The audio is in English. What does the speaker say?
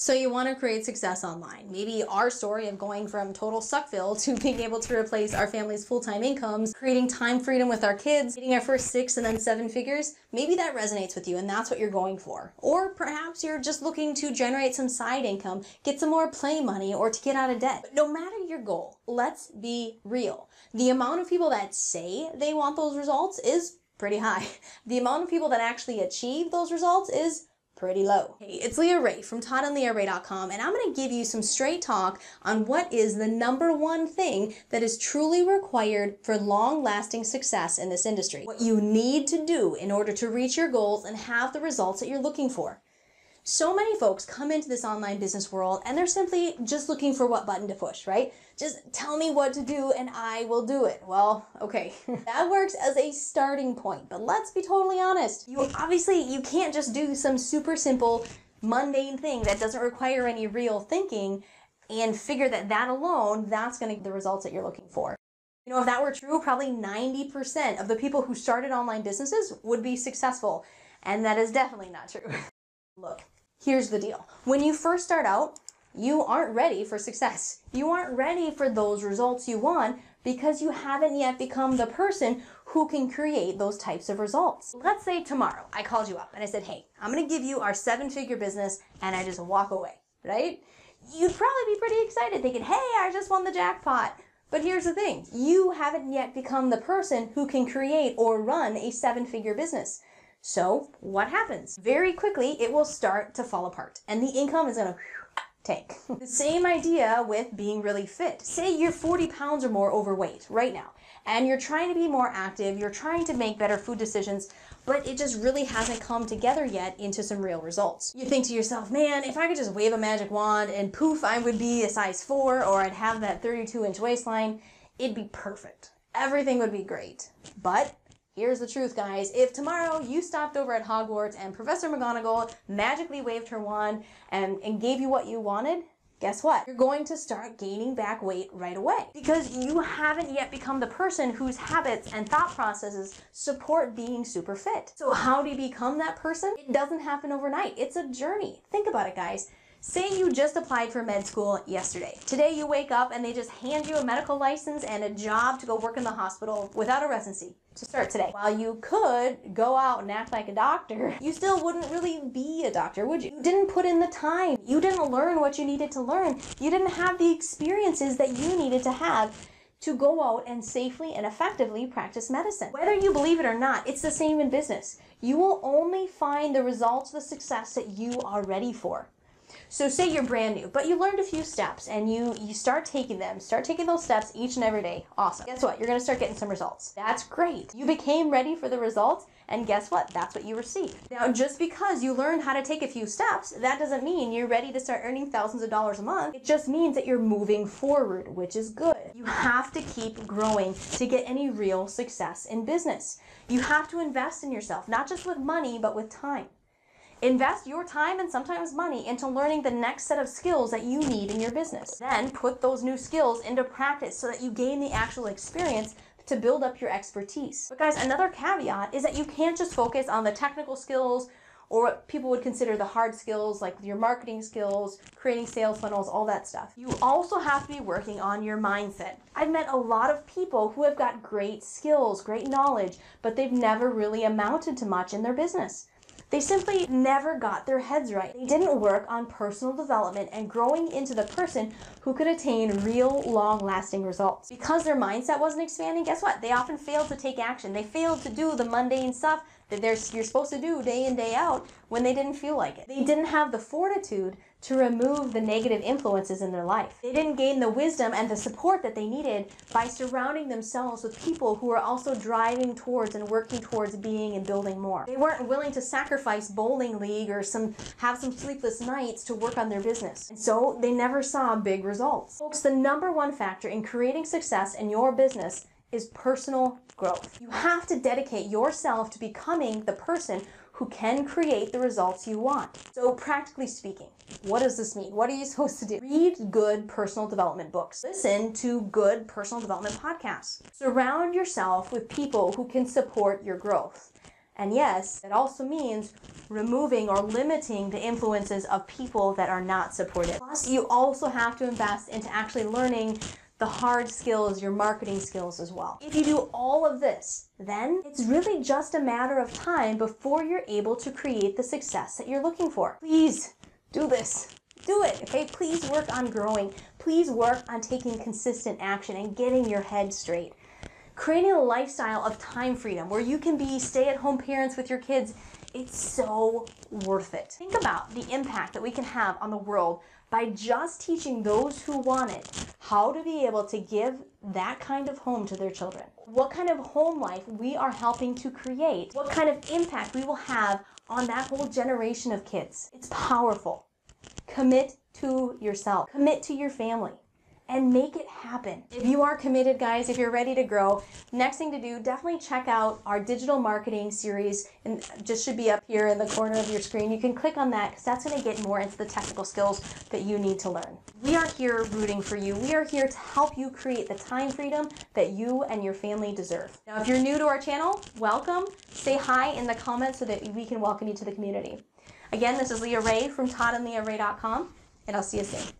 So you want to create success online. Maybe our story of going from total suckville to being able to replace our family's full-time incomes, creating time freedom with our kids, getting our first 6 and then 7 figures, maybe that resonates with you and that's what you're going for. Or perhaps you're just looking to generate some side income, get some more play money, or to get out of debt. But no matter your goal, let's be real. The amount of people that say they want those results is pretty high. The amount of people that actually achieve those results is pretty low. Hey, it's Leah Ray from ToddandLeahRay.com, and I'm going to give you some straight talk on what is the #1 thing that is truly required for long-lasting success in this industry. What you need to do in order to reach your goals and have the results that you're looking for. So many folks come into this online business world and they're simply just looking for what button to push, right? Just tell me what to do and I will do it. Well, okay, that works as a starting point, but let's be totally honest. You can't just do some super simple, mundane thing that doesn't require any real thinking and figure that alone, that's going to get the results that you're looking for. You know, if that were true, probably 90% of the people who started online businesses would be successful, and that is definitely not true. Look, here's the deal. When you first start out, you aren't ready for success. You aren't ready for those results you want because you haven't yet become the person who can create those types of results. Let's say tomorrow I called you up and I said, hey, I'm going to give you our 7-figure business, and I just walk away, right? You'd probably be pretty excited thinking, hey, I just won the jackpot. But here's the thing. You haven't yet become the person who can create or run a 7-figure business. So what happens? Very quickly, it will start to fall apart and the income is going to tank. The same idea with being really fit. Say you're 40 pounds or more overweight right now and you're trying to be more active, you're trying to make better food decisions, but it just really hasn't come together yet into some real results. You think to yourself, man, if I could just wave a magic wand and poof, I would be a size 4 or I'd have that 32-inch waistline, it'd be perfect. Everything would be great. But here's the truth, guys. If tomorrow you stopped over at Hogwarts and Professor McGonagall magically waved her wand and gave you what you wanted, guess what? You're going to start gaining back weight right away because you haven't yet become the person whose habits and thought processes support being super fit. So how do you become that person? It doesn't happen overnight. It's a journey. Think about it, guys. Say you just applied for med school yesterday. Today you wake up and they just hand you a medical license and a job to go work in the hospital without a residency to start today. While you could go out and act like a doctor, you still wouldn't really be a doctor, would you? You didn't put in the time. You didn't learn what you needed to learn. You didn't have the experiences that you needed to have to go out and safely and effectively practice medicine. Whether you believe it or not, it's the same in business. You will only find the results, the success that you are ready for. So say you're brand new, but you learned a few steps and you start taking those steps each and every day. Awesome. Guess what? You're going to start getting some results. That's great. You became ready for the results, and guess what? That's what you received. Now, just because you learned how to take a few steps, that doesn't mean you're ready to start earning thousands of dollars a month. It just means that you're moving forward, which is good. You have to keep growing to get any real success in business. You have to invest in yourself, not just with money, but with time. Invest your time and sometimes money into learning the next set of skills that you need in your business. Then put those new skills into practice so that you gain the actual experience to build up your expertise. But guys, another caveat is that you can't just focus on the technical skills or what people would consider the hard skills like your marketing skills, creating sales funnels, all that stuff. You also have to be working on your mindset. I've met a lot of people who have got great skills, great knowledge, but they've never really amounted to much in their business. They simply never got their heads right. They didn't work on personal development and growing into the person who could attain real, long-lasting results. Because their mindset wasn't expanding, guess what? They often failed to take action. They failed to do the mundane stuff that you're supposed to do day in, day out when they didn't feel like it. They didn't have the fortitude to remove the negative influences in their life. They didn't gain the wisdom and the support that they needed by surrounding themselves with people who are also driving towards and working towards being and building more. They weren't willing to sacrifice bowling league or have some sleepless nights to work on their business. And so they never saw big results. Folks, the #1 factor in creating success in your business is personal growth. You have to dedicate yourself to becoming the person who can create the results you want. So practically speaking, what does this mean? What are you supposed to do? Read good personal development books. Listen to good personal development podcasts. Surround yourself with people who can support your growth. And yes, it also means removing or limiting the influences of people that are not supportive. Plus, you also have to invest into actually learning the hard skills, your marketing skills as well. If you do all of this, then it's really just a matter of time before you're able to create the success that you're looking for. Please do this. Do it, okay? Please work on growing. Please work on taking consistent action and getting your head straight. Creating a lifestyle of time freedom where you can be stay-at-home parents with your kids, it's so worth it. Think about the impact that we can have on the world by just teaching those who want it how to be able to give that kind of home to their children. What kind of home life we are helping to create, what kind of impact we will have on that whole generation of kids. It's powerful. Commit to yourself, commit to your family, and make it happen. If you are committed, guys, if you're ready to grow, next thing to do, definitely check out our digital marketing series, and just should be up here in the corner of your screen. You can click on that because that's going to get more into the technical skills that you need to learn. We are here rooting for you. We are here to help you create the time freedom that you and your family deserve. Now, if you're new to our channel, welcome. Say hi in the comments so that we can welcome you to the community. Again, this is Leah Ray from ToddandLeahRay.com, and I'll see you soon.